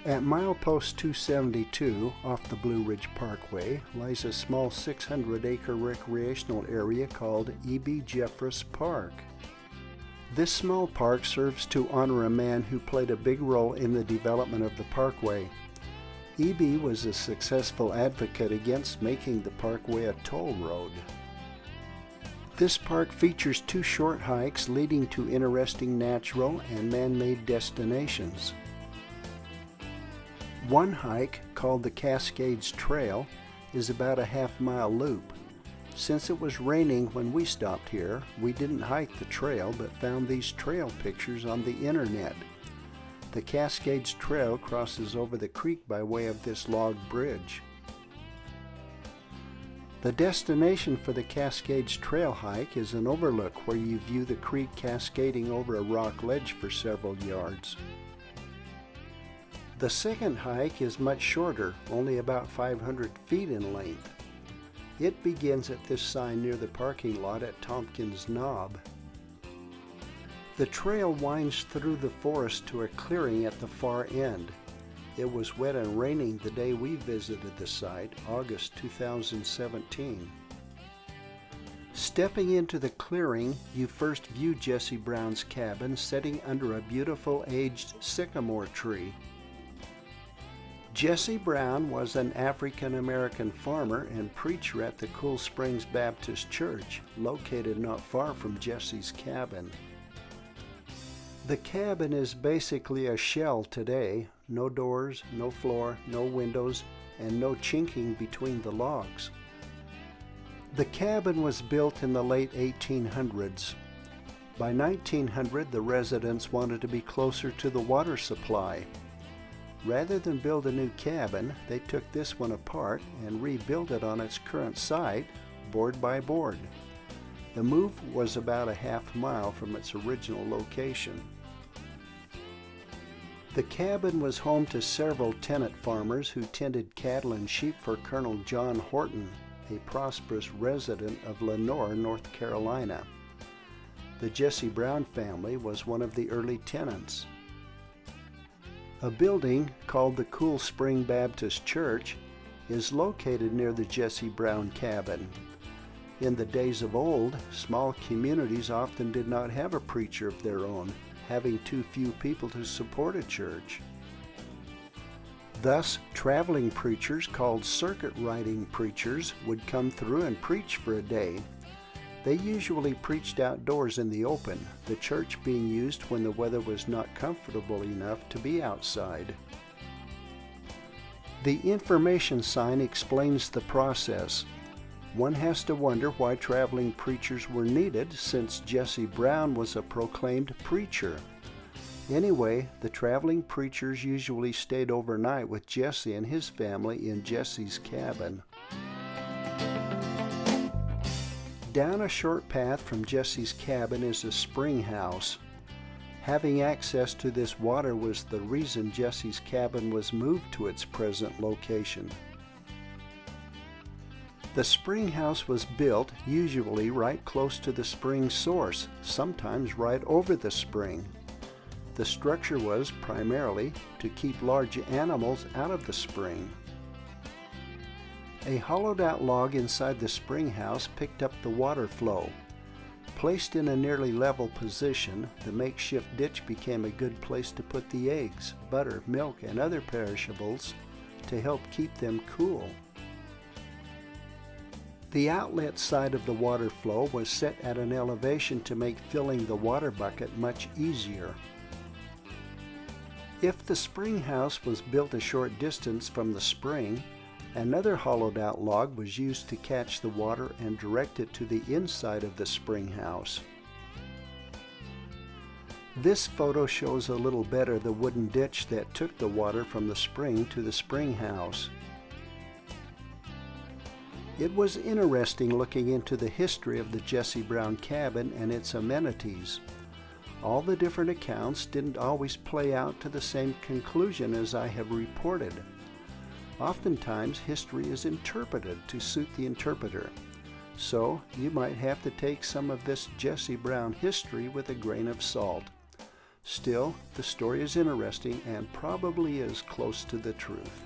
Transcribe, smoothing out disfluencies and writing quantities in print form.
At milepost 272 off the Blue Ridge Parkway lies a small 600-acre recreational area called E.B. Jeffress Park. This small park serves to honor a man who played a big role in the development of the parkway. E.B. was a successful advocate against making the parkway a toll road. This park features 2 short hikes leading to interesting natural and man-made destinations. One hike, called the Cascades Trail, is about a half-mile loop. Since it was raining when we stopped here, we didn't hike the trail but found these trail pictures on the internet. The Cascades Trail crosses over the creek by way of this log bridge. The destination for the Cascades Trail hike is an overlook where you view the creek cascading over a rock ledge for several yards. The second hike is much shorter, only about 500 feet in length. It begins at this sign near the parking lot at Tompkins Knob. The trail winds through the forest to a clearing at the far end. It was wet and raining the day we visited the site, August 2017. Stepping into the clearing, you first view Jesse Brown's cabin sitting under a beautiful aged sycamore tree. Jesse Brown was an African-American farmer and preacher at the Cool Springs Baptist Church, located not far from Jesse's cabin. The cabin is basically a shell today, no doors, no floor, no windows, and no chinking between the logs. The cabin was built in the late 1800s. By 1900, the residents wanted to be closer to the water supply. Rather than build a new cabin, they took this one apart and rebuilt it on its current site, board by board. The move was about a half-mile from its original location. The cabin was home to several tenant farmers who tended cattle and sheep for Colonel John Horton, a prosperous resident of Lenoir, North Carolina. The Jesse Brown family was one of the early tenants. A building called the Cool Spring Baptist Church is located near the Jesse Brown cabin. In the days of old, small communities often did not have a preacher of their own, having too few people to support a church. Thus, traveling preachers called circuit riding preachers would come through and preach for a day. They usually preached outdoors in the open, the church being used when the weather was not comfortable enough to be outside. The information sign explains the process. One has to wonder why traveling preachers were needed, since Jesse Brown was a proclaimed preacher. Anyway, the traveling preachers usually stayed overnight with Jesse and his family in Jesse's cabin. Down a short path from Jesse's cabin is a spring house. Having access to this water was the reason Jesse's cabin was moved to its present location. The spring house was built usually right close to the spring source, sometimes right over the spring. The structure was primarily to keep large animals out of the spring. A hollowed-out log inside the spring house picked up the water flow. Placed in a nearly level position, the makeshift ditch became a good place to put the eggs, butter, milk, and other perishables to help keep them cool. The outlet side of the water flow was set at an elevation to make filling the water bucket much easier. If the spring house was built a short distance from the spring, another hollowed-out log was used to catch the water and direct it to the inside of the spring house. This photo shows a little better the wooden ditch that took the water from the spring to the spring house. It was interesting looking into the history of the Jesse Brown cabin and its amenities. All the different accounts didn't always play out to the same conclusion as I have reported. Oftentimes, history is interpreted to suit the interpreter, so you might have to take some of this Jesse Brown history with a grain of salt. Still, the story is interesting and probably is close to the truth.